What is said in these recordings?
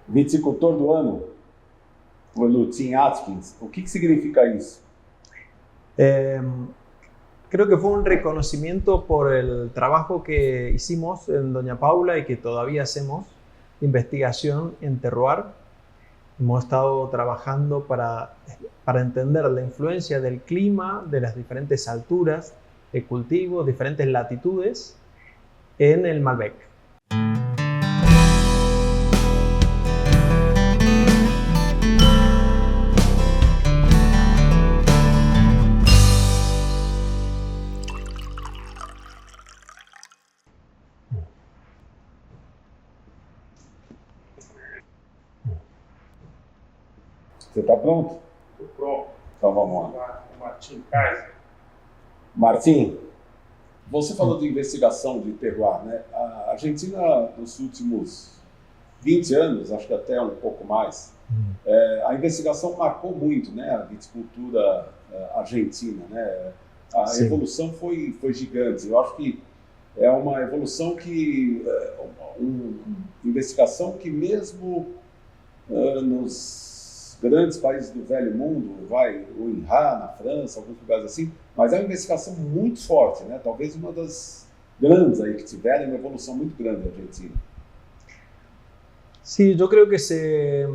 Viticultor do ano, pelo Tim Atkins. O que significa isso? Creo que fue un reconocimiento por el trabajo que hicimos en Doña Paula y que todavía hacemos, investigación en terroir. Hemos estado trabajando para entender la influencia del clima, de las diferentes alturas de cultivo, diferentes latitudes en el Malbec. Você está pronto? Estou pronto. Então vamos lá. Martin Kaiser. Martim, você falou de investigação de terroir, né? A Argentina, nos últimos 20 anos, acho que até um pouco mais, a investigação marcou muito, né? A viticultura argentina, né? A Sim. evolução foi gigante. Eu acho que é uma evolução que, investigação que mesmo nos grandes países do velho mundo, o INRA na França, alguns lugares assim, mas é uma investigação muito forte, né? Talvez uma das grandes aí que tiveram, uma evolução muito grande na Argentina. Sí, yo creo que se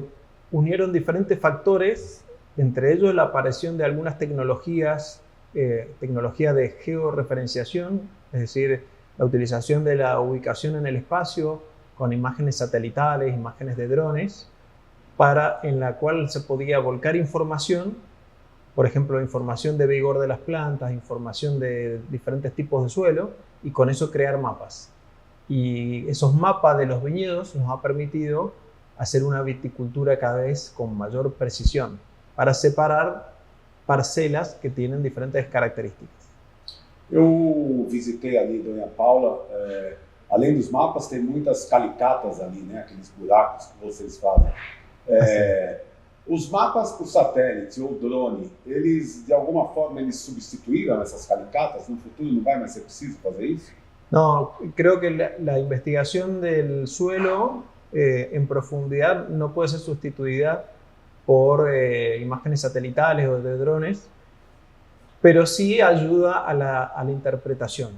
unieron diferentes factores, entre ellos la aparición de algunas tecnologías, tecnología de georreferenciación, es decir, la utilización de la ubicación en el espacio con imágenes satelitales, imágenes de drones, en la cual se podía volcar información, por ejemplo, información de vigor de las plantas, información de diferentes tipos de suelo, y con eso crear mapas. Y esos mapas de los viñedos nos ha permitido hacer una viticultura cada vez con mayor precisión, para separar parcelas que tienen diferentes características. Eu visitei ali Doña Paula, além dos mapas, tem muitas calicatas ali, né? Aqueles buracos que vocês fazem. Os mapas por satélite ou drone, eles de alguma forma substituíram essas calicatas? No futuro não vai mais ser preciso fazer isso? No, creo que la investigación del suelo en profundidad no puede ser sustituida por imágenes satelitales o de drones, pero sí ayuda a la interpretación.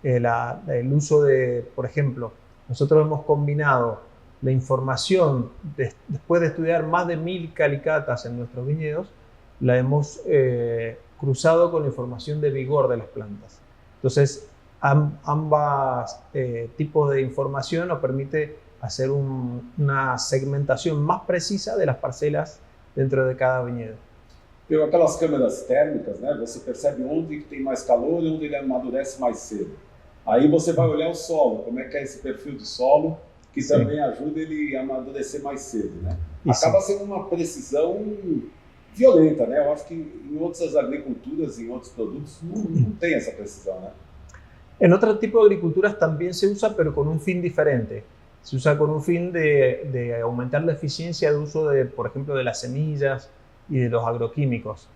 El uso de, por ejemplo, nosotros hemos combinado la información, después de estudiar más de 1000 calicatas en nuestros viñedos, la hemos cruzado con la información de vigor de las plantas. Entonces, ambas tipos de información nos permite hacer una segmentación más precisa de las parcelas dentro de cada viñedo. Tem aquelas câmeras térmicas, né? Você percebe onde tem mais calor e onde ele amadurece mais cedo. Aí você vai olhar o solo, como é que é esse perfil de solo, que Sim. também ajuda ele a amadurecer mais cedo, né? Isso. Acaba sendo uma precisão violenta, né? Eu acho que em outras agriculturas, em outros produtos, não tem essa precisão, né? En otro tipo de agriculturas también se usa, pero con un fin diferente. Se usa con un fin de aumentar la eficiencia de uso, por ejemplo, de las semillas y de los agroquímicos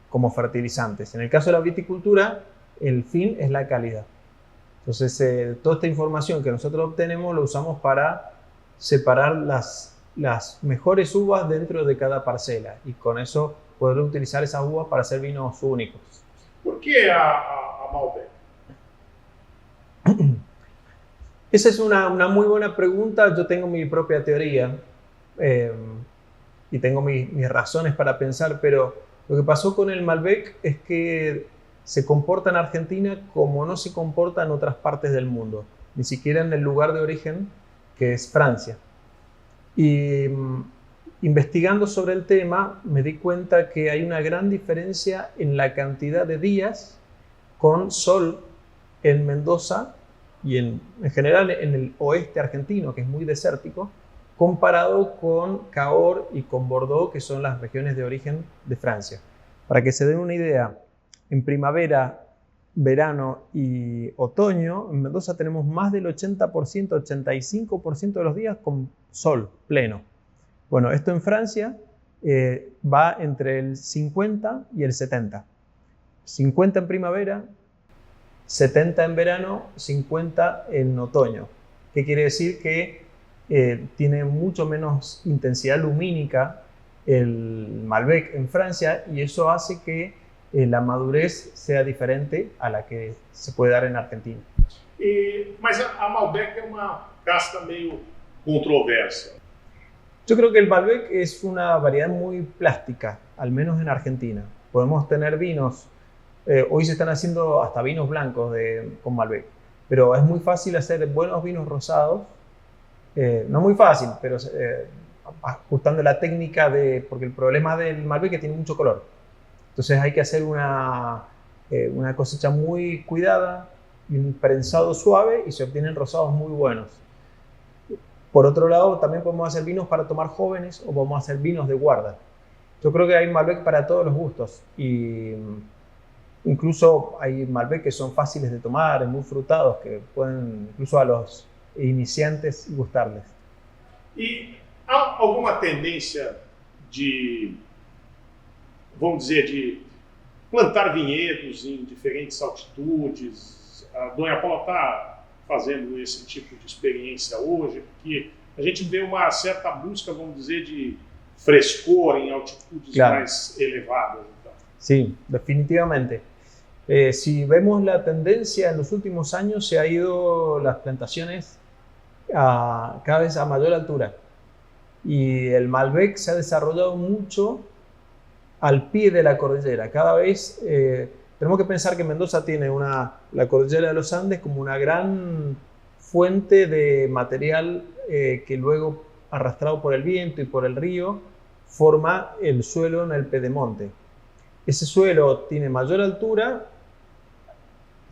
como fertilizantes. En el caso de la viticultura, el fin es la calidad. Entonces, toda esta información que nosotros obtenemos lo usamos para separar las mejores uvas dentro de cada parcela y con eso poder utilizar esas uvas para hacer vinos únicos. Por que a Malbec? Esa es una muy buena pregunta. Yo tengo mi propia teoría y tengo mis razones para pensar, pero lo que pasó con el Malbec es que se comporta en Argentina como no se comporta en otras partes del mundo, ni siquiera en el lugar de origen, que es Francia. Y investigando sobre el tema, me di cuenta que hay una gran diferencia en la cantidad de días con sol en Mendoza y en general en el oeste argentino, que es muy desértico, comparado con Cahors y con Bordeaux, que son las regiones de origen de Francia. Para que se den una idea, en primavera, verano y otoño, en Mendoza tenemos más del 80%, 85% de los días con sol pleno. Bueno, esto en Francia va entre el 50 y el 70. 50 en primavera, 70 en verano, 50 en otoño. ¿Qué quiere decir? Que tiene mucho menos intensidad lumínica el Malbec en Francia y eso hace que la madurez sea diferente a la que se puede dar en Argentina. Mas a Malbec é uma casta meio controversa. Yo creo que el Malbec es una variedad muy plástica, al menos en Argentina. Podemos tener vinos, hoy se están haciendo hasta vinos blancos con Malbec, pero es muy fácil hacer buenos vinos rosados, no muy fácil, pero ajustando la técnica porque el problema del Malbec es que tiene mucho color. Entonces hay que hacer una cosecha muy cuidada y un prensado suave y se obtienen rosados muy buenos. Por otro lado, también podemos hacer vinos para tomar jóvenes o podemos hacer vinos de guarda. Yo creo que hay Malbec para todos los gustos y incluso hay Malbec que son fáciles de tomar, muy frutados, que pueden incluso a los iniciantes gustarles. E há alguma tendência vamos dizer, de plantar vinhedos em diferentes altitudes? A Dona Paula está fazendo esse tipo de experiência hoje, porque a gente vê uma certa busca, vamos dizer, de frescor em altitudes mais elevadas. Então. Sí, definitivamente. Si vemos la tendencia en los últimos años, se ha ido las plantaciones cada vez a mayor altura. Y el Malbec se ha desarrollado mucho al pie de la cordillera. Cada vez tenemos que pensar que Mendoza tiene la cordillera de los Andes como una gran fuente de material que luego, arrastrado por el viento y por el río, forma el suelo en el pedemonte. Ese suelo tiene mayor altura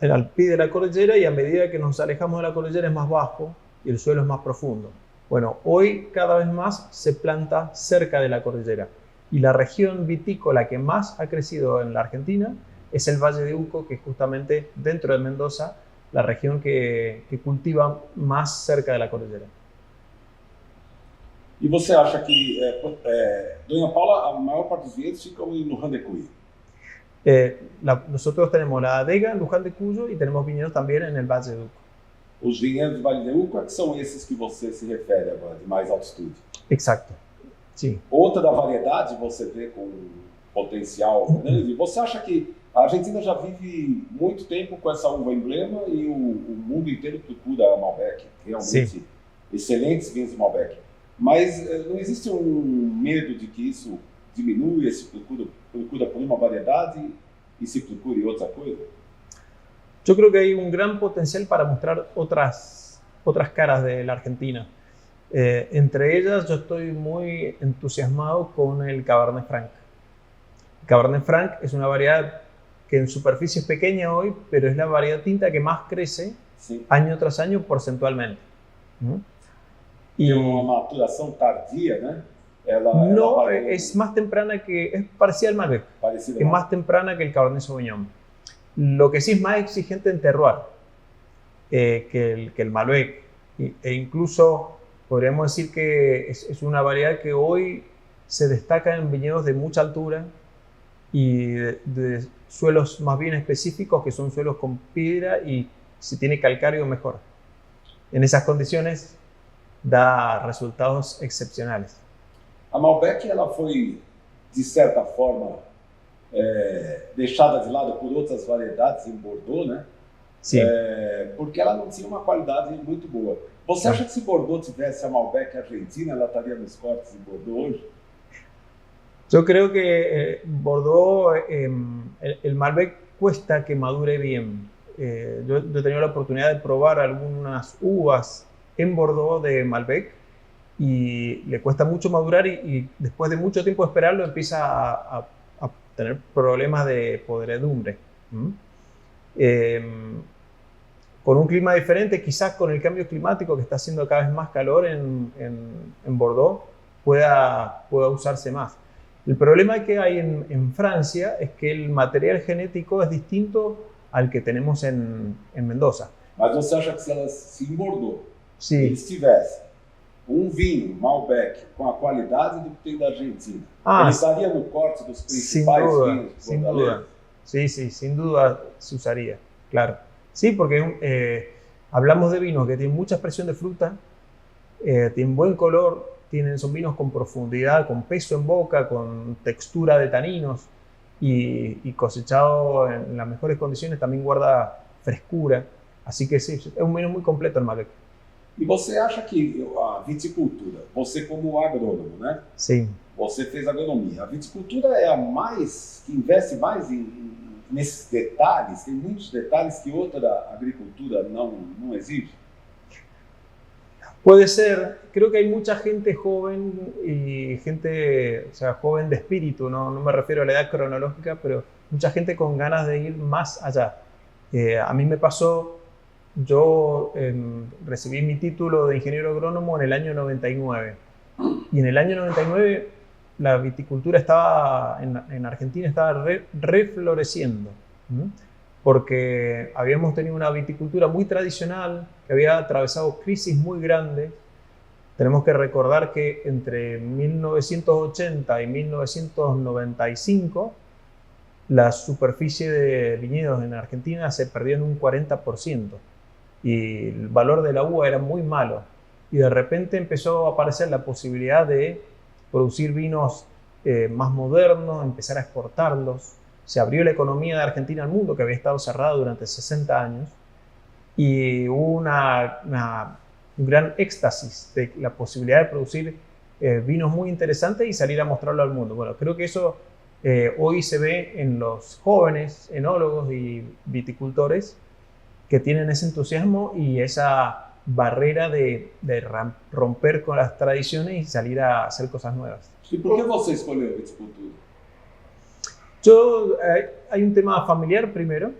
al pie de la cordillera y a medida que nos alejamos de la cordillera es más bajo y el suelo es más profundo. Bueno, hoy cada vez más se planta cerca de la cordillera y la región vitícola que más ha crecido en la Argentina es el Valle de Uco, que es justamente dentro de Mendoza la región que cultiva más cerca de la cordillera. E você acha que, Dona Paula, a maior parte dos vinhedos ficam em Luján de Cuyo? Nosotros tenemos la adega en Luján de Cuyo y tenemos viñedos también en el Valle de Uco. Os vinhedos do Vale de Uco que são esses que você se refere agora, de mais altitude? Exacto, sí. Outra da variedade você vê com potencial grande. Você acha que a Argentina já vive muito tempo com essa uva emblema e o mundo inteiro procura a Malbec, realmente Sim. excelentes vinhos de Malbec. Mas não existe um medo de que isso diminua, se procura por uma variedade e se procure outra coisa? Yo creo que hay un gran potencial para mostrar otras caras de la Argentina. Entre ellas, yo estoy muy entusiasmado con el Cabernet Franc. El Cabernet Franc es una variedad que en superficie es pequeña hoy, pero es la variedad tinta que más crece año tras año porcentualmente. Y una maturación tardía, ¿no? No, es más temprana es parecida al Malbec, es más temprana que el Cabernet Sauvignon. Lo que sí es más exigente en terroir que el Malbec, e incluso podríamos decir que es una variedad que hoy se destaca en viñedos de mucha altura y de suelos más bien específicos, que son suelos con piedra y si tiene calcáreo mejor. En esas condiciones da resultados excepcionales. A Malbec ela foi, de certa forma, deixada de lado por outras variedades em Bordeaux, né? Sim. Porque ela não tinha uma qualidade muito boa. Você acha que se Bordeaux tivesse a Malbec argentina, ela estaria nos cortes de Bordeaux hoje? Yo creo que Bordeaux, el Malbec cuesta que madure bien. Yo he tenido la oportunidad de probar algunas uvas en Bordeaux de Malbec y le cuesta mucho madurar y después de mucho tiempo de esperarlo empieza a tener problemas de podredumbre. Con un clima diferente, quizás con el cambio climático que está haciendo cada vez más calor en Bordeaux, pueda usarse más. El problema que hay en Francia es que el material genético es distinto al que tenemos en Mendoza. Mas você acha que se em Bordeaux eles Sí. tivessem vinho Malbec com a qualidade do que tem da Argentina, ele estaria no corte dos principais vinhos sin bordaleros? duda. Sí, sin duda se usaría, claro. Sí, porque hablamos de vinos que tienen mucha expresión de fruta tienen buen color, son vinos con profundidad, con peso en boca, con textura de taninos y cosechado en las mejores condiciones también guarda frescura. Así que sí, es un vino muy completo el Malbec. E você acha que a viticultura, você como agrônomo, né? Sim. Você fez agronomia. A viticultura é a mais, que investe mais nesses detalhes, tem muitos detalhes que outra agricultura não exige? Puede ser, creo que hay mucha gente joven y gente, o sea, joven de espíritu, no me refiero a la edad cronológica, pero mucha gente con ganas de ir más allá. A mí me pasó, yo recibí mi título de ingeniero agrónomo en el año 99 y en el año 99 la viticultura estaba en Argentina estaba refloreciendo, porque habíamos tenido una viticultura muy tradicional que había atravesado crisis muy grandes. Tenemos que recordar que entre 1980 y 1995 la superficie de viñedos en Argentina se perdió en un 40% y el valor de la uva era muy malo. Y de repente empezó a aparecer la posibilidad de producir vinos más modernos, empezar a exportarlos. Se abrió la economía de Argentina al mundo, que había estado cerrada durante 60 años, y hubo un gran éxtasis de la posibilidad de producir vinos muy interesantes y salir a mostrarlo al mundo. Bueno, creo que eso hoy se ve en los jóvenes enólogos y viticultores que tienen ese entusiasmo y esa barrera de romper con las tradiciones y salir a hacer cosas nuevas. ¿Y por qué você escolheu viticultura? Hay un tema familiar primero.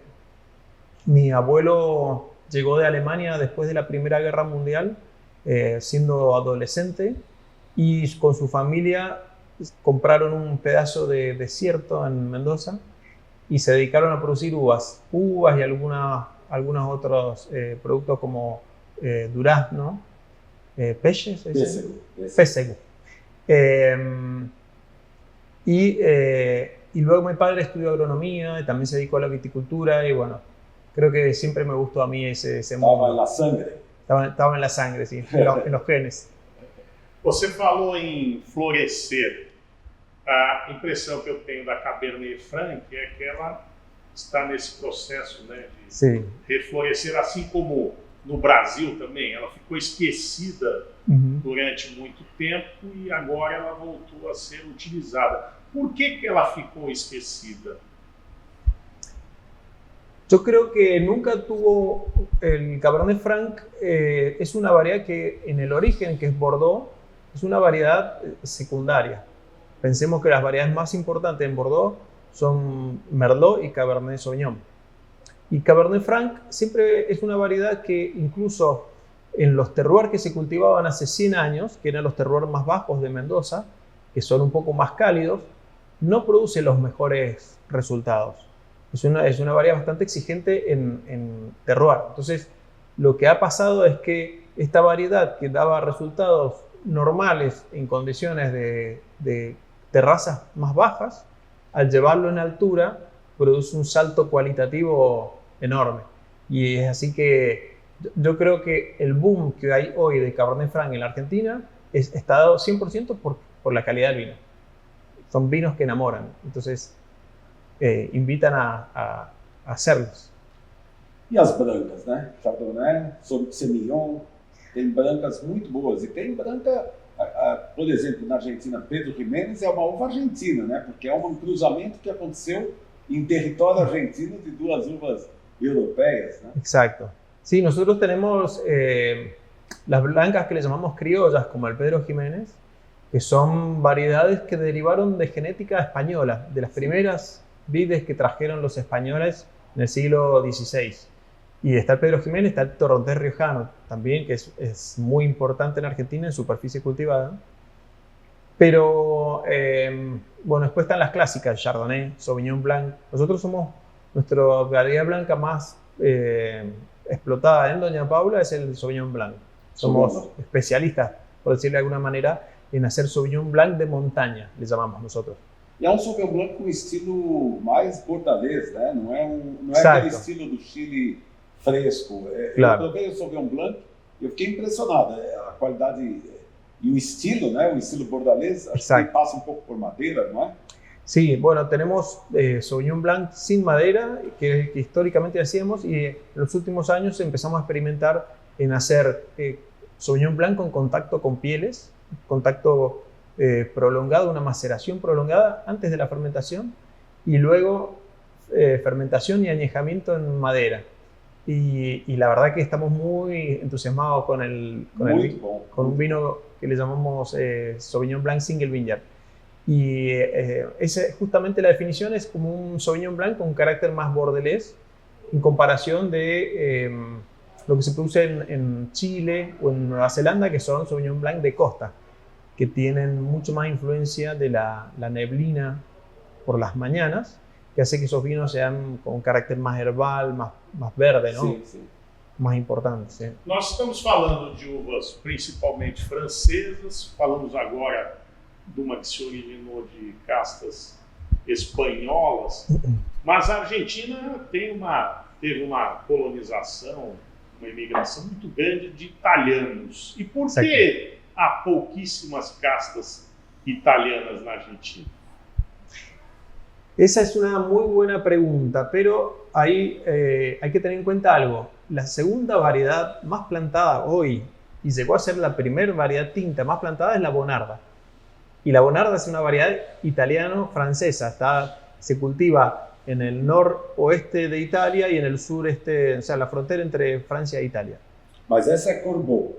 Mi abuelo llegó de Alemania después de la Primera Guerra Mundial, siendo adolescente, y con su familia compraron un pedazo de desierto en Mendoza y se dedicaron a producir uvas y algunos otros productos como durazno, pêssego. Y luego mi padre estudió agronomía y también se dedicó a la viticultura y bueno, creo que siempre me gustó a mí ese mundo. Estava na sangre. Estaba en la sangre, sí, en los genes. Você falou em florescer. A impressão que eu tenho da Cabernet Franc é que ela está nesse processo, né, de Sim. reflorescer, assim como no Brasil também. Ela ficou esquecida durante muito tempo e agora ela voltou a ser utilizada. ¿Por qué ela ficou esquecida? Yo creo que nunca tuvo, el Cabernet Franc es una variedad que en el origen, que es Bordeaux, es una variedad secundaria. Pensemos que las variedades más importantes en Bordeaux son Merlot y Cabernet Sauvignon. Y Cabernet Franc siempre es una variedad que incluso en los terroirs que se cultivaban hace 100 años, que eran los terroirs más bajos de Mendoza, que son un poco más cálidos, no produce los mejores resultados. Es una variedad bastante exigente en terroir. Entonces, lo que ha pasado es que esta variedad que daba resultados normales en condiciones de terrazas más bajas, al llevarlo en altura, produce un salto cualitativo enorme. Y es así que yo creo que el boom que hay hoy de Cabernet Franc en la Argentina está dado 100% por la calidad del vino. Son vinos que enamoran, entonces invitan a hacerlos. E as brancas, né? Chardonnay, Semillon, tem brancas muito boas. E tem branca, por exemplo, na Argentina, Pedro Ximénez é uma uva argentina, né? Porque é um cruzamento que aconteceu em território argentino de duas uvas europeas, né? Exacto. Sí, nosotros tenemos las blancas que le llamamos criollas, como el Pedro Ximénez, que son variedades que derivaron de genética española, de las primeras vides que trajeron los españoles en el siglo XVI. Y está el Pedro Ximénez, está el Torrontés riojano también, que es muy importante en Argentina en superficie cultivada. Pero, bueno, después están las clásicas, Chardonnay, Sauvignon Blanc. Nosotros somos, nuestra variedad blanca más explotada en Doña Paula es el Sauvignon Blanc. Somos especialistas, por decirlo de alguna manera, en hacer Sauvignon Blanc de montaña, le llamamos nosotros. E é um Sauvignon Blanc com estilo mais português, né? Não é aquele estilo do Chile fresco. Claro. Eu provei o Sauvignon Blanc Eu fiquei impressionado, a qualidade e o estilo, né? O estilo bordalés, acho Exacto. que passa um pouco por madeira, não é? Sí, bueno, tenemos Sauvignon Blanc sin madera, que históricamente hacíamos, y en los últimos años empezamos a experimentar en hacer Sauvignon Blanc con contacto con pieles, contacto prolongado, una maceración prolongada antes de la fermentación, y luego fermentación y añejamiento en madera. Y la verdad que estamos muy entusiasmados con un vino que le llamamos Sauvignon Blanc Single Vineyard. Y justamente la definición es como un Sauvignon Blanc con un carácter más bordelés en comparación de lo que se produce en Chile o en Nueva Zelanda, que son Sauvignon Blanc de costa, que tienen mucho más influencia de la neblina por las mañanas, que hace que esos vinos sean con un carácter más herbal, más verde, ¿no? Sim, sim. Más importante. Sí. Nós estamos falando de uvas principalmente francesas, falamos agora de uma que se originou de castas espanholas, mas a Argentina teve uma colonização, uma imigração muito grande de italianos. E por que há pouquíssimas castas italianas na Argentina? Esa es una muy buena pregunta, pero ahí hay que tener en cuenta algo. La segunda variedad más plantada hoy, y llegó a ser la primera variedad tinta más plantada, es la Bonarda. Y la Bonarda es una variedad italiano-francesa. Se cultiva en el noroeste de Italia y en el sureste, o sea, la frontera entre Francia e Italia. Mas essa é Corbeau,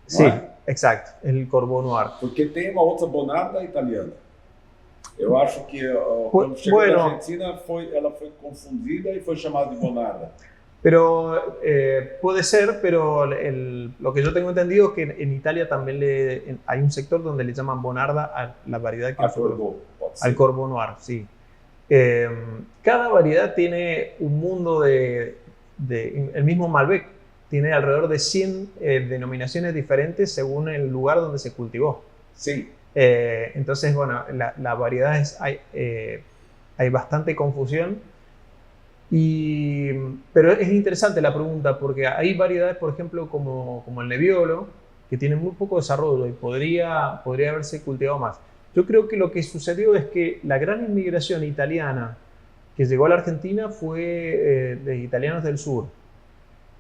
Sí, não é? exacto, el Corbeau Noir. Porque tem uma outra Bonarda italiana. Eu acho que quando chegou na Argentina, ela foi confundida e foi chamada de Bonarda. Pero puede ser, pero lo que yo tengo entendido es que en Italia también hay un sector donde le llaman Bonarda a la variedad que Corbeau, pode ser. al Corbeau Noir, sí. Cada variedad tiene un mundo el mismo Malbec tiene alrededor de 100 denominaciones diferentes según el lugar donde se cultivó. Sim. Entonces, bueno, la variedad hay bastante confusión. Pero es interesante la pregunta porque hay variedades, por ejemplo, como el Nebbiolo, que tienen muy poco desarrollo y podría haberse cultivado más. Yo creo que lo que sucedió es que la gran inmigración italiana que llegó a la Argentina fue de italianos del sur.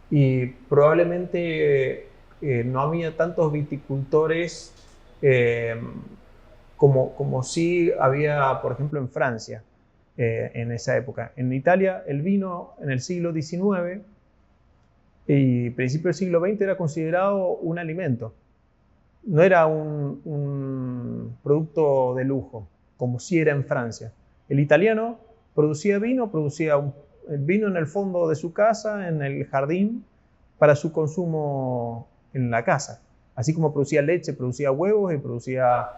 Y probablemente no había tantos viticultores como sí había, por ejemplo, en Francia. En esa época. En Italia, el vino en el siglo XIX y principio del siglo XX era considerado un alimento. No era un producto de lujo, como sí era en Francia. El italiano producía vino, el vino en el fondo de su casa, en el jardín, para su consumo en la casa. Así como producía leche, producía huevos y producía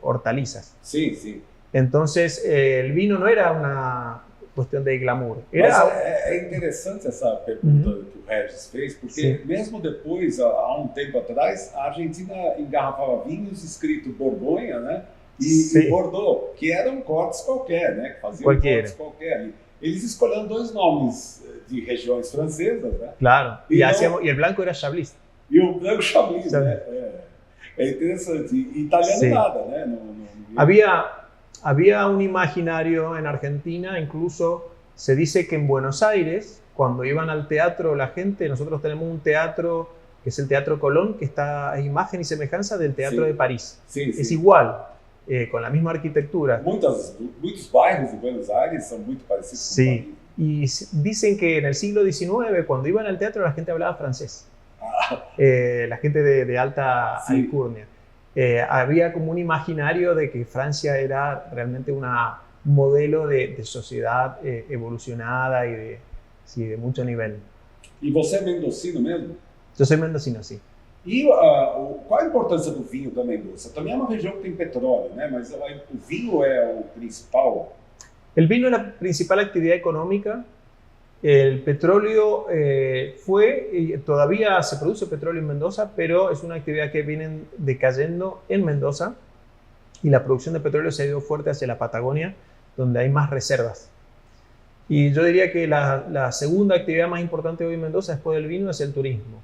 hortalizas. Sim, sim. Entonces, el vino no era una cuestión de glamour. Era... Mas é interessante essa pergunta que o Regis fez, porque mesmo depois, há um tempo atrás, a Argentina engarrafava vinhos escrito Borgonha, né? E Bordeaux, que eram cortes qualquer, né? Que faziam cortes qualquer. Eles escolheram dois nomes de regiões francesas, né? Claro, y el blanco era Chablis. E o branco Chablis, né? É interessante. E italiano nada, né? Había un imaginario en Argentina, incluso se dice que en Buenos Aires, cuando iban al teatro la gente, nosotros tenemos un teatro que es el Teatro Colón, que es imagen y semejanza del Teatro de París. Sí, sí. Es igual, con la misma arquitectura. Muitos bairros de Buenos Aires son muy parecidos con París. Y dicen que en el siglo XIX, cuando iban al teatro, la gente hablaba francés. La gente de alta alcurnia. Había como un imaginario de que Francia era realmente un modelo de sociedad evolucionada y de mucho nivel. ¿Y você é mendocino mesmo? Yo soy mendocino, sí. E qual a importância do vinho da Mendoza? Também é uma região que tem petróleo, né? Mas o vinho é o principal. El vino es la principal actividad económica. El petróleo fue, y todavía se produce petróleo en Mendoza, pero es una actividad que viene decayendo en Mendoza y la producción de petróleo se ha ido fuerte hacia la Patagonia, donde hay más reservas. Y yo diría que la segunda actividad más importante hoy en Mendoza, después del vino, es el turismo.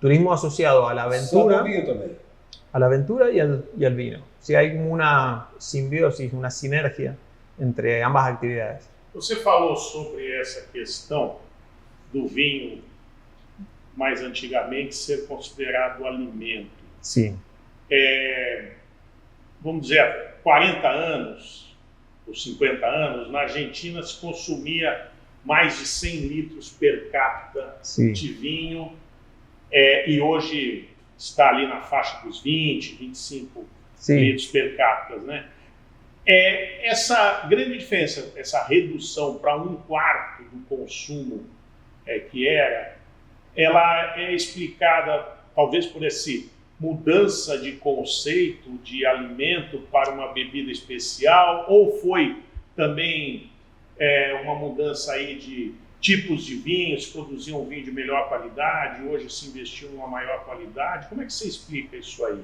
Turismo asociado a la aventura, Samba vinho também. a la aventura y al vino. Si hay una simbiosis, una sinergia entre ambas actividades. Você falou sobre essa questão do vinho, mais antigamente, ser considerado alimento. Sí. Vamos dizer, há 40 anos, ou 50 anos, na Argentina se consumia mais de 100 litros per capita de vinho, e hoje está ali na faixa dos 20, 25 litros per capita, né? Essa grande diferença, essa redução para 1/4 do consumo que era, ela é explicada talvez por essa mudança de conceito de alimento para uma bebida especial, ou foi também uma mudança aí de tipos de vinhos, produziam um vinho de melhor qualidade, hoje se investiu em uma maior qualidade? Como é que você explica isso aí?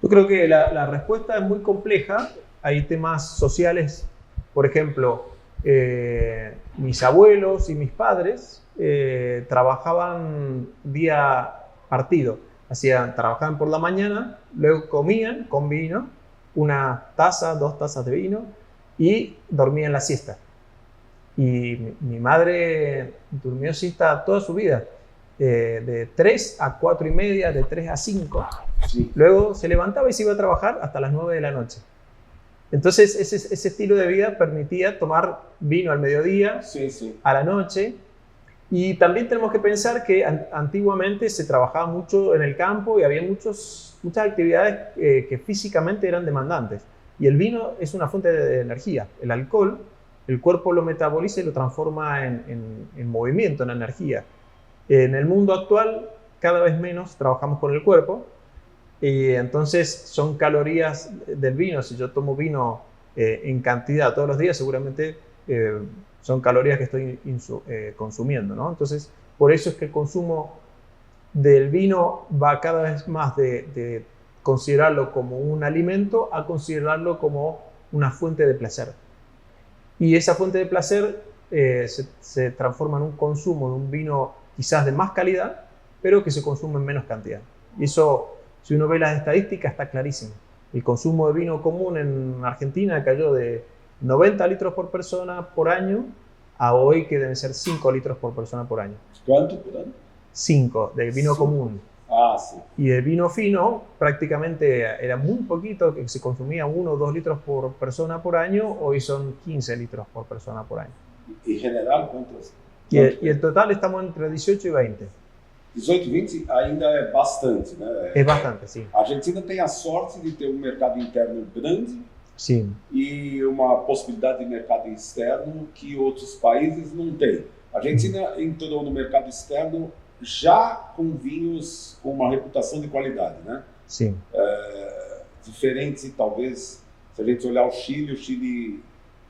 Yo creo que la respuesta es muy compleja. Hay temas sociales, por ejemplo, mis abuelos y mis padres trabajaban día partido. Trabajaban por la mañana, luego comían con vino, 1 taza, 2 tazas de vino, y dormían la siesta. Y mi madre durmió siesta toda su vida, de 3 a 4 y media, de 3 a 5. Sí. Luego se levantaba y se iba a trabajar hasta las 9 de la noche. Entonces ese estilo de vida permitía tomar vino al mediodía, a la noche. Y también tenemos que pensar que antiguamente se trabajaba mucho en el campo y había muchas actividades que físicamente eran demandantes. Y el vino es una fuente de energía. El alcohol, el cuerpo lo metaboliza y lo transforma en movimiento, en energía. En el mundo actual, cada vez menos trabajamos con el cuerpo. Y entonces son calorías del vino. Si yo tomo vino en cantidad todos los días, seguramente son calorías que estoy consumiendo, ¿no? Entonces, por eso es que el consumo del vino va cada vez más de considerarlo como un alimento a considerarlo como una fuente de placer. Y esa fuente de placer se transforma en un consumo de un vino quizás de más calidad, pero que se consume en menos cantidad. Y eso, si uno ve las estadísticas, está clarísimo. El consumo de vino común en Argentina cayó de 90 litros por persona por año a hoy que deben ser 5 litros por persona por año. ¿Cuánto por año? 5 de vino común. Ah, sí. Y el vino fino prácticamente era muy poquito, que se consumía 1 o 2 litros por persona por año, hoy son 15 litros por persona por año. ¿Y general cuántos? Y el total estamos entre 18 y 20. 18 e 20 ainda é bastante, né? É bastante, sim. A Argentina tem a sorte de ter um mercado interno grande, sim, e uma possibilidade de mercado externo que outros países não têm. A Argentina entrou no mercado externo já com vinhos com uma reputação de qualidade, né? Sim. Diferente, talvez, se a gente olhar o Chile,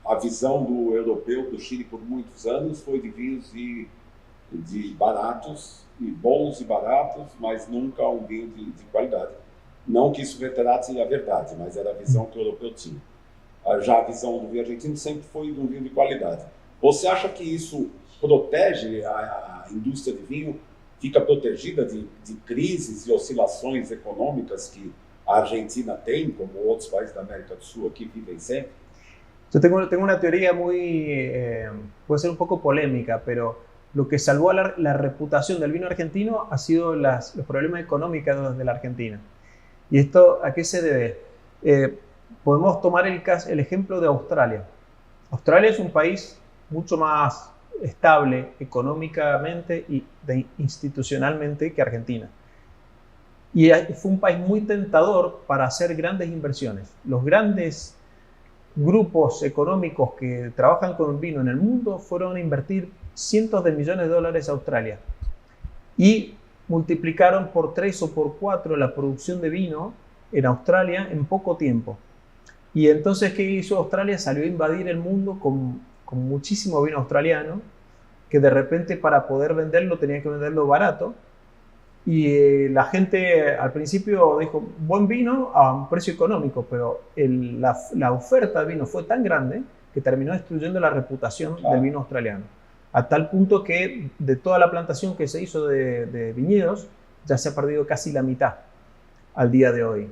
a visão do europeu do Chile por muitos anos foi de vinhos de baratos, e bons e baratos, mas nunca um vinho de qualidade. Não que isso retrate a verdade, mas era a visão que o europeu tinha. Já a visão do vinho argentino sempre foi de um vinho de qualidade. Você acha que isso protege a indústria de vinho, fica protegida de crises e oscilações econômicas que a Argentina tem, como outros países da América do Sul aqui vivem sempre? Yo tengo una teoría muy, puede ser un poco polémica, pero lo que salvó la reputación del vino argentino ha sido los problemas económicos de la Argentina. ¿Y esto a qué se debe? Podemos tomar el ejemplo de Australia. Australia es un país mucho más estable económicamente y institucionalmente que Argentina. Y fue un país muy tentador para hacer grandes inversiones. Los grandes grupos económicos que trabajan con vino en el mundo fueron a invertir cientos de millones de dólares a Australia y multiplicaron por 3 o por 4 la producción de vino en Australia en poco tiempo. Y entonces, ¿qué hizo Australia? Salió a invadir el mundo con muchísimo vino australiano, que de repente para poder venderlo tenía que venderlo barato. Y la gente al principio dijo, buen vino a un precio económico, pero la oferta de vino fue tan grande que terminó destruyendo la reputación del vino australiano. A tal punto que de toda la plantación que se hizo de viñedos, ya se ha perdido casi la mitad al día de hoy.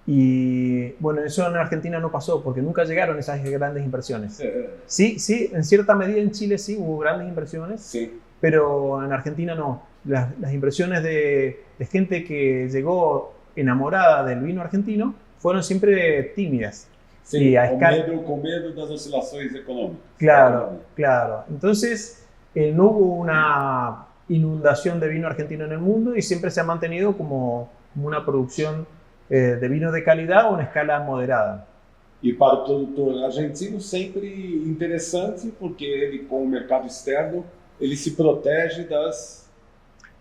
Y bueno, eso en Argentina no pasó porque nunca llegaron esas grandes inversiones. Sí, en cierta medida en Chile sí hubo grandes inversiones, Sí. pero en Argentina no. Las inversiones de gente que llegó enamorada del vino argentino fueron siempre tímidas. Sim, Y a com escala- medo das oscilações econômicas. Claro, claro. Entonces, no hubo una inundación de vino argentino en el mundo y siempre se ha mantenido como una producción de vino de calidad a una escala moderada. E para o produtor argentino sempre interessante, porque ele, com o mercado externo, ele se protege dos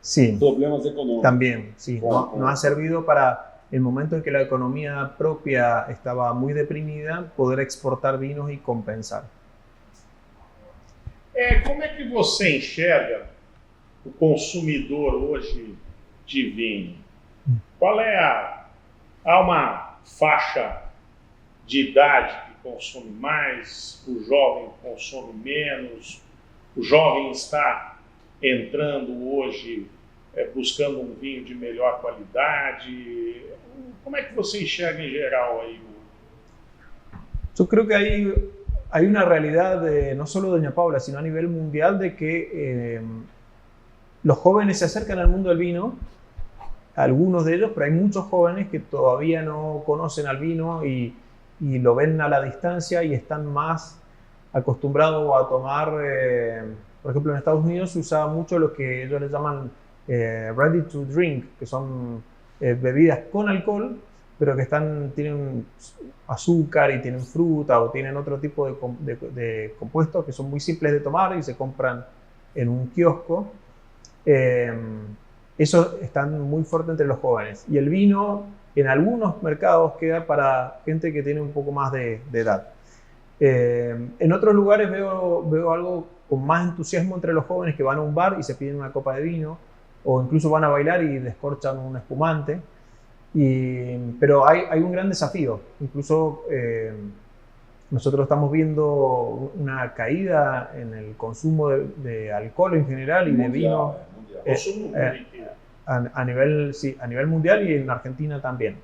Sí, problemas econômicos. también, sí. Nos ha servido para el momento en que la economía propia estaba muy deprimida, poder exportar vinos y compensar. Como é que você enxerga o consumidor hoje de vinho? Qual é há uma faixa de idade que consome mais, o jovem consome menos, o jovem está entrando hoje buscando um vinho de melhor qualidade? Como é que você enxerga em geral aí? Yo creo que hay una realidad, no solo de Doña Paula, sino a nivel mundial, de que los jóvenes se acercan al mundo del vino, algunos de ellos, pero hay muchos jóvenes que todavía no conocen al vino y lo ven a la distancia y están más acostumbrados a tomar, por ejemplo, en Estados Unidos se usaba mucho lo que ellos les llaman ready to drink, que son bebidas con alcohol, pero que tienen azúcar y tienen fruta o tienen otro tipo de compuestos que son muy simples de tomar y se compran en un kiosco. Eso está muy fuerte entre los jóvenes. Y el vino en algunos mercados queda para gente que tiene un poco más de edad. En otros lugares veo algo con más entusiasmo entre los jóvenes que van a un bar y se piden una copa de vino o incluso van a bailar y descorchan un espumante. Pero hay un gran desafío. Incluso nosotros estamos viendo una caída en el consumo de alcohol en general y de vino a nivel mundial y en Argentina también.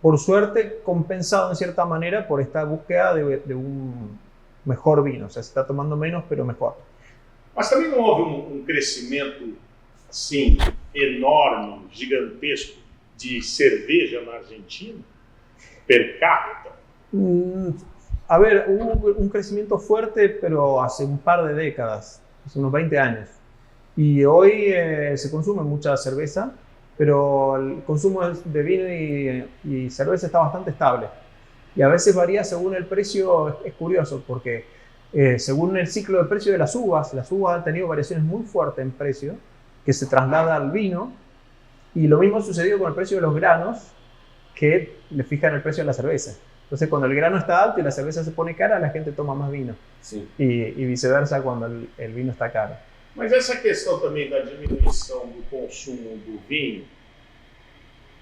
Por suerte, compensado en cierta manera por esta búsqueda de un mejor vino. O sea, se está tomando menos, pero mejor. Mas também não houve crescimento assim, enorme, gigantesco de cerveja na Argentina, per capita? A ver, hubo un crecimiento fuerte, pero hace un par de décadas, hace unos 20 años. Y hoy se consume mucha cerveza, pero el consumo de vino y cerveza está bastante estable. Y a veces varía según el precio, es curioso, porque según el ciclo de precio de las uvas han tenido variaciones muy fuertes en precio, que se traslada al vino, y lo mismo sucedió con el precio de los granos, que le fijan el precio de la cerveza. Entonces, cuando el grano está alto y la cerveza se pone cara, la gente toma más vino. Sim. Y viceversa cuando el vino está caro. Mas essa questão também da diminuição do consumo do vinho,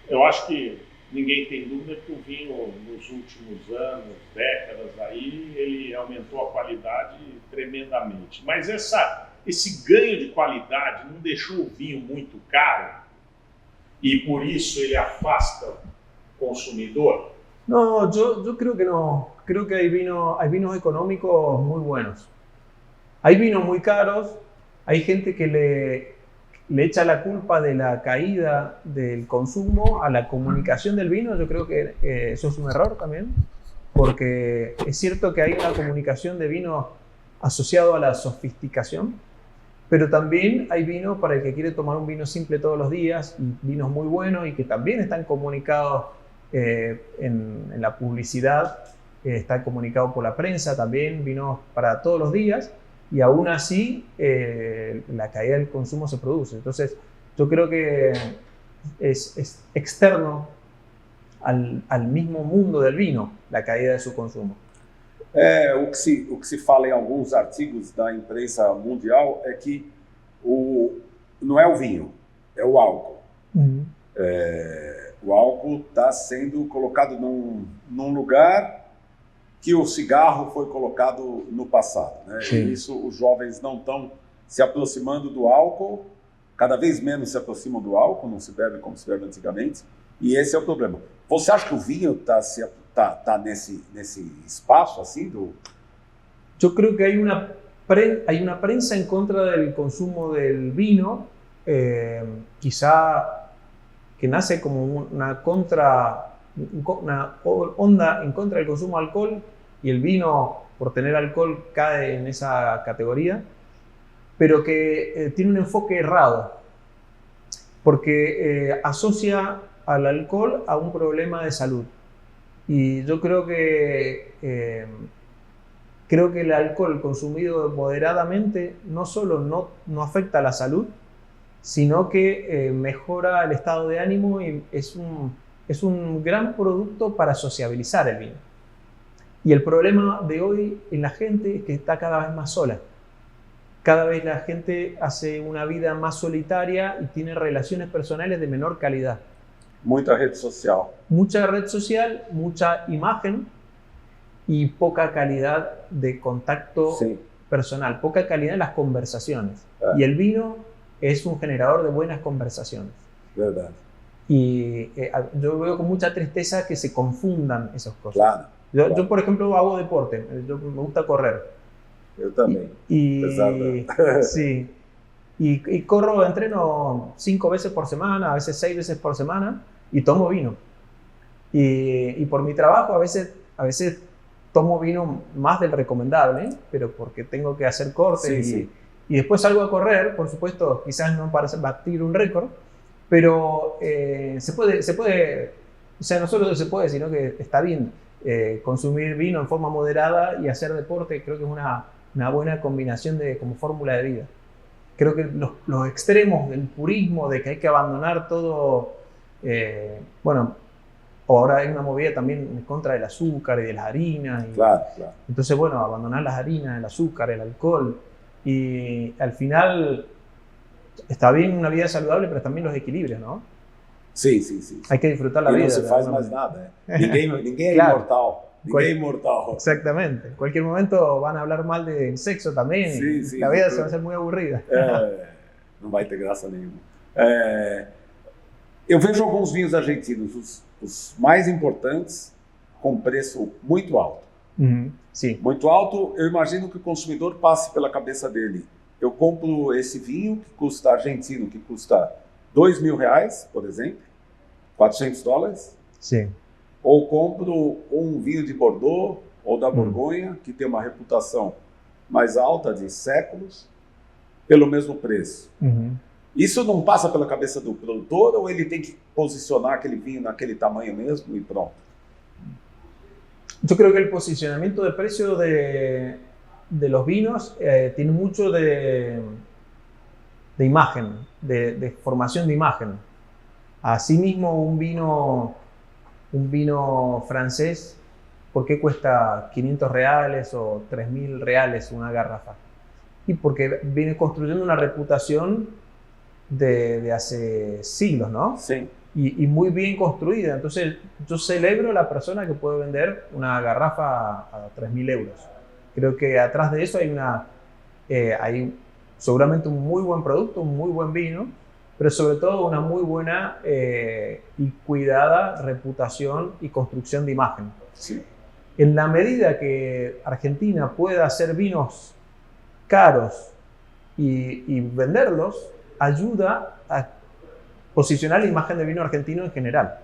eu acho que ninguém tem dúvida que o vinho nos últimos anos, décadas aí, ele aumentou a qualidade tremendamente. Mas esse ganho de qualidade não deixou o vinho muito caro e por isso ele afasta o consumidor? No, yo creo que no. Creo que hay vinos económicos muy buenos. Hay vinos muy caros. Hay gente que le echa la culpa de la caída del consumo a la comunicación del vino. Yo creo que eso es un error también, porque es cierto que hay una comunicación de vino asociado a la sofisticación, pero también hay vino para el que quiere tomar un vino simple todos los días, y vinos muy buenos y que también están comunicados en la publicidad, están comunicados por la prensa, también vinos para todos los días. Y aún así la caída del consumo se produce. Entonces yo creo que es externo al mismo mundo del vino la caída de su consumo. O que se fala em alguns artigos da imprensa mundial é que não é o vinho, é o álcool. Uhum. O álcool está sendo colocado num lugar que o cigarro foi colocado no passado, né? E isso, os jovens não estão se aproximando do álcool cada vez menos se aproximam do álcool, não se bebe como se bebe antigamente, e esse é o problema. Você acha que o vinho está nesse espaço assim do... Yo creo que hay una prensa en contra del consumo del vino, quizá que nace como una onda en contra del consumo de alcohol, y el vino, por tener alcohol, cae en esa categoría, pero que tiene un enfoque errado, porque asocia al alcohol a un problema de salud. Y yo creo que el alcohol consumido moderadamente no solo no afecta a la salud, sino que mejora el estado de ánimo, y es un gran producto para sociabilizar el vino. Y el problema de hoy en la gente es que está cada vez más sola. Cada vez la gente hace una vida más solitaria y tiene relaciones personales de menor calidad. Muita rede social. Mucha red social, mucha imagen y poca calidad de contacto personal, poca calidad en las conversaciones. Y el vino es un generador de buenas conversaciones. Verdad. Y yo veo con mucha tristeza que se confundan esas cosas. Claro. Yo, por ejemplo, hago deporte, me gusta correr. Yo también. Sí. Y corro, entreno 5 veces por semana, a veces 6 veces por semana, y tomo vino. Y por mi trabajo a veces tomo vino más del recomendable, pero porque tengo que hacer cortes y después salgo a correr, por supuesto, quizás no para batir un récord, pero se puede, o sea, no solo se puede, sino que está bien consumir vino en forma moderada y hacer deporte. Creo que es una buena combinación como fórmula de vida. Creo que los extremos del purismo, de que hay que abandonar todo, bueno, ahora hay una movida también en contra del azúcar y de las harinas. Claro. Entonces, bueno, abandonar las harinas, el azúcar, el alcohol, y al final está bien una vida saludable, pero también los equilibrios, ¿no? Sí. Hay que disfrutar la vida. Não se faz mais nada. Ninguém é Claro. imortal. Ninguém é imortal. Exactamente. En cualquier momento van a hablar mal del sexo también. Sí, la vida se va a hacer muy aburrida. Não vai ter graça nenhuma. Eu vejo alguns vinhos argentinos, os mais importantes, com preço muito alto. Sí. Muito alto, eu imagino que o consumidor passe pela cabeça dele. Eu compro esse vinho que custa argentino, que custa R$2.000, por exemplo, $400. Sí. Ou compro um vinho de Bordeaux ou da Borgonha, que tem uma reputação mais alta de séculos, pelo mesmo preço. Isso não passa pela cabeça do produtor, ou ele tem que posicionar aquele vinho naquele tamanho mesmo e pronto? Yo creo que el posicionamiento de precio de los vinos tiene mucho de imagen, de formación de imagen. Asimismo, un vino francés, ¿por qué cuesta $500 o $3.000 una garrafa? Y porque viene construyendo una reputación de hace siglos, ¿no? Sí. Y muy bien construida. Entonces, yo celebro a la persona que puede vender una garrafa a €3.000. Creo que atrás de eso hay seguramente un muy buen producto, un muy buen vino, pero sobre todo una muy buena y cuidada reputación y construcción de imagen. Sí. En la medida que Argentina pueda hacer vinos caros y venderlos, ayuda a posicionar la imagen del vino argentino en general.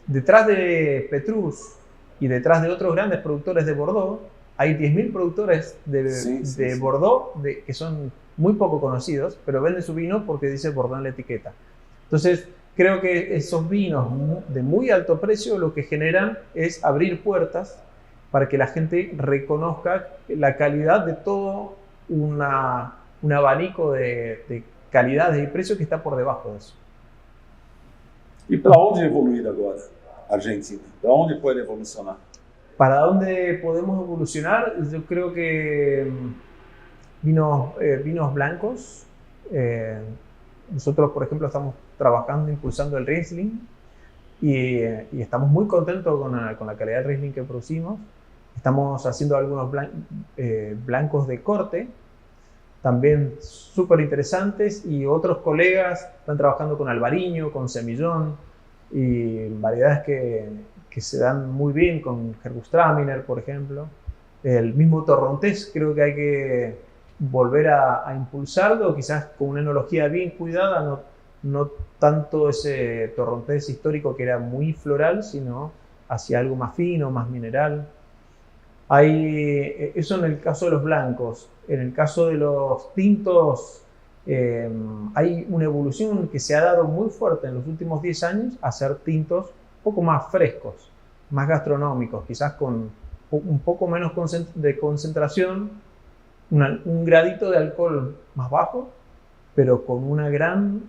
Detrás de Petrus y detrás de otros grandes productores de Bordeaux, hay 10.000 productores de Bordeaux que son muy poco conocidos, pero venden su vino porque dice Bordeaux en la etiqueta. Entonces, creo que esos vinos de muy alto precio lo que generan es abrir puertas para que la gente reconozca la calidad de todo un abanico de calidades y precios que está por debajo de eso. E para onde evoluir agora, Argentina? Para onde pode evolucionar? ¿Para dónde podemos evolucionar? Yo creo que vinos blancos. Nosotros, por ejemplo, estamos trabajando, impulsando el Riesling y estamos muy contentos con la calidad del Riesling que producimos. Estamos haciendo algunos blancos de corte también súper interesantes, y otros colegas están trabajando con albariño, con semillón, y variedades que se dan muy bien con Gerbustraminer, por ejemplo. El mismo torrontés creo que hay que volver a impulsarlo, quizás con una enología bien cuidada, no tanto ese torrontés histórico que era muy floral, sino hacia algo más fino, más mineral. Eso en el caso de los blancos. En el caso de los tintos, hay una evolución que se ha dado muy fuerte en los últimos 10 años a hacer tintos un poco más frescos, más gastronómicos, quizás con un poco menos de concentración, un gradito de alcohol más bajo, pero con una gran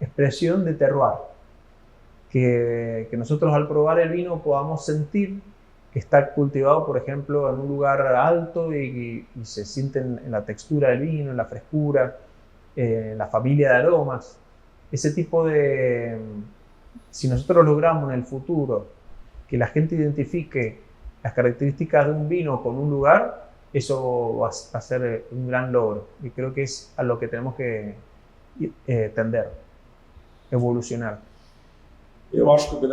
expresión de terroir. Que nosotros al probar el vino podamos sentir que está cultivado, por ejemplo, en un lugar alto y se sienten en la textura del vino, en la frescura, en la familia de aromas. Ese tipo de... Si nosotros logramos en el futuro que la gente identifique las características de un vino con un lugar, eso va a ser un gran logro. Y creo que es a lo que tenemos que tender, evolucionar. Eu acho que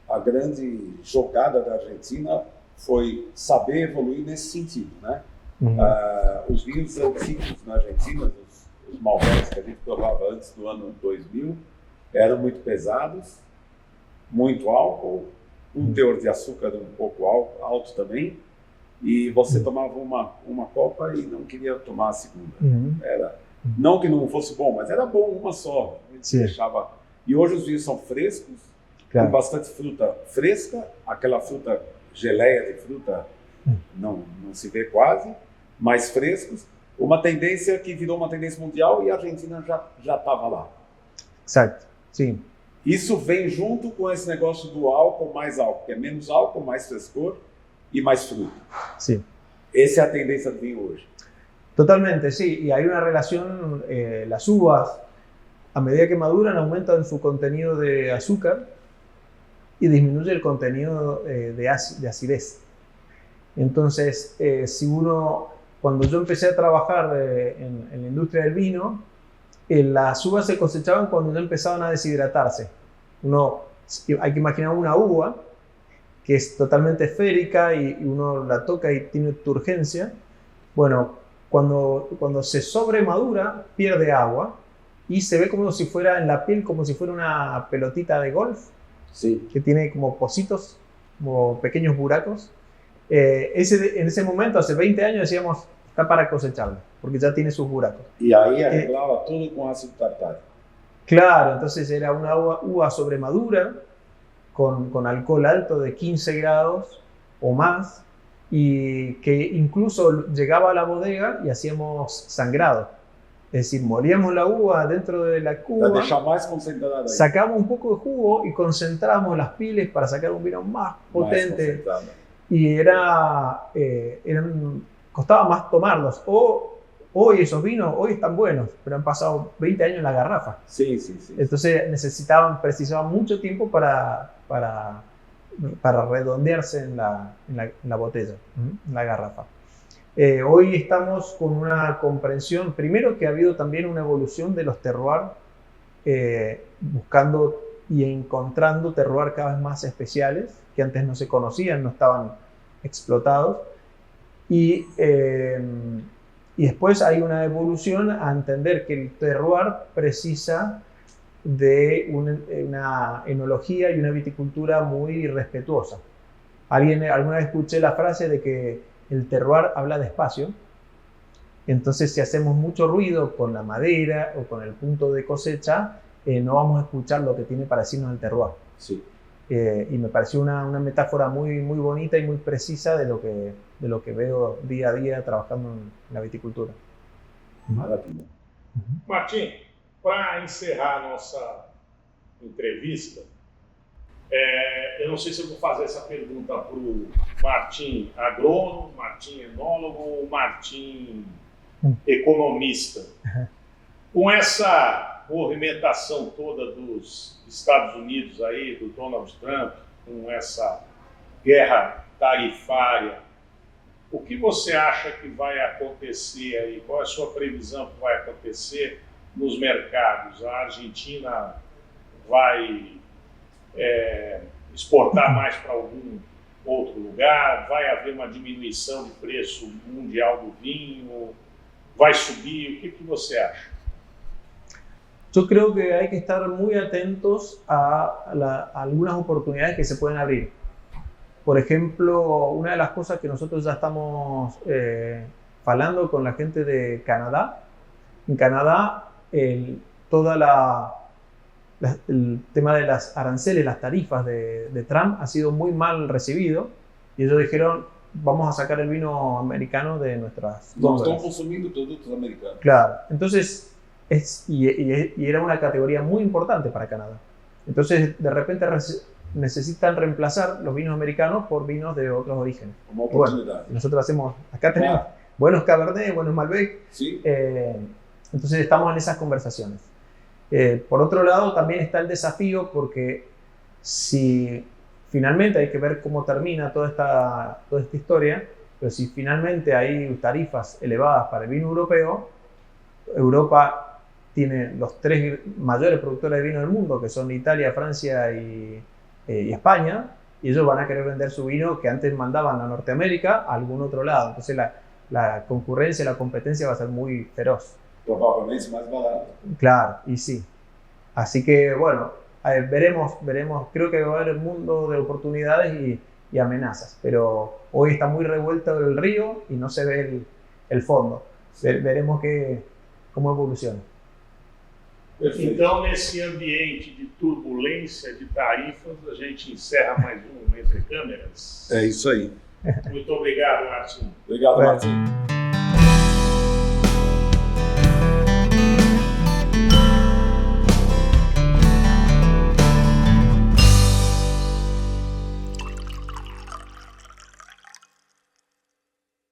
a grande jogada da Argentina foi saber evoluir nesse sentido, né? Os vinhos antigos na Argentina, os Malbecs que a gente provava antes do ano 2000, eram muito pesados, muito álcool, teor de açúcar um pouco alto também, e você tomava uma copa e não queria tomar a segunda. Não que não fosse bom, mas era bom uma só. A gente deixava. E hoje os vinhos são frescos, com bastante fruta fresca, aquela fruta geleia de fruta não se vê quase, mais frescos. Uma tendência que virou uma tendência mundial e a Argentina já estava lá. Exato, sim. Isso vem junto com esse negócio do álcool, que é menos álcool, mais frescor e mais fruta. Sí. Essa é a tendência do vinho hoje. Totalmente, sí. Y hay una relación, las uvas, a medida que maduran, aumentan su contenido de azúcar y disminuye el contenido de acidez. Entonces, cuando yo empecé a trabajar en la industria del vino, las uvas se cosechaban cuando ya empezaban a deshidratarse. Hay que imaginar una uva que es totalmente esférica y uno la toca y tiene turgencia. Bueno, cuando se sobremadura, pierde agua y se ve como si fuera en la piel, como si fuera una pelotita de golf, sí, que tiene como pocitos, como pequeños buracos. En ese momento, hace 20 años, decíamos, está para cosecharlo, porque ya tiene sus buracos. Y ahí arreglaba todo con ácido tartárico. Claro, entonces era una uva sobremadura, con alcohol alto de 15 grados o más, y que incluso llegaba a la bodega y hacíamos sangrado. Es decir, moríamos la uva dentro de la cuba, sacábamos un poco de jugo y concentramos las piles para sacar un vino más potente. Y costaba más tomarlos. Hoy esos vinos, hoy están buenos, pero han pasado 20 años en la garrafa. Sí. Entonces precisaban mucho tiempo para redondearse en la botella, en la garrafa. Hoy estamos con una comprensión, primero que ha habido también una evolución de los terroirs, buscando y encontrando terroirs cada vez más especiales, que antes no se conocían, no estaban explotados. Y después hay una evolución a entender que el terroir precisa de una enología y una viticultura muy respetuosa. Alguna vez escuché la frase de que el terroir habla despacio. Entonces, si hacemos mucho ruido con la madera o con el punto de cosecha, no vamos a escuchar lo que tiene para decirnos el terroir. Sí. Y me pareció una metáfora muy, muy bonita y muy precisa de lo que veo día a día trabajando en la viticultura. Maravilha. Martim, para encerrar a nossa entrevista, eu não sei se eu vou fazer essa pergunta para o Martim agrônomo, Martim enólogo ou Martim economista. Com essa movimentação toda dos Estados Unidos aí, do Donald Trump, com essa guerra tarifária, O que você acha que vai acontecer aí? Qual é a sua previsão que vai acontecer nos mercados? A Argentina vai exportar mais para algum outro lugar? Vai haver uma diminuição de preço mundial do vinho? Vai subir? O que você acha? Yo creo que hay que estar muy atentos a algunas oportunidades que se pueden abrir. Por ejemplo, una de las cosas que nosotros ya estamos hablando con la gente de Canadá. En Canadá, todo el tema de las aranceles, las tarifas de Trump ha sido muy mal recibido y ellos dijeron, vamos a sacar el vino americano de nuestras góndolas. Estão consumindo produtos americanos. Claro, entonces y era una categoría muy importante para Canadá. Entonces, de repente necesitan reemplazar los vinos americanos por vinos de otros orígenes. Uma oportunidade. Bueno, nosotros hacemos, acá tenemos buenos Cabernet, buenos Malbec. Sí. Entonces estamos en esas conversaciones. Por otro lado, también está el desafío porque si finalmente hay que ver cómo termina toda esta historia, pero si finalmente hay tarifas elevadas para el vino europeo, Europa tiene los 3 mayores productores de vino del mundo, que son Italia, Francia y España, y ellos van a querer vender su vino que antes mandaban a Norteamérica a algún otro lado. Entonces la concurrencia, la competencia va a ser muy feroz. Provavelmente más barato. Claro, y sí. Así que bueno, veremos. Creo que va a haber un mundo de oportunidades y amenazas, pero hoy está muy revuelto el río y no se ve el fondo. Veremos cómo evoluciona. Perfeito. Então, nesse ambiente de turbulência, de tarifas, a gente encerra mais um Entre Câmeras. É isso aí. Muito obrigado, Martim. Obrigado, Bueno. Martim.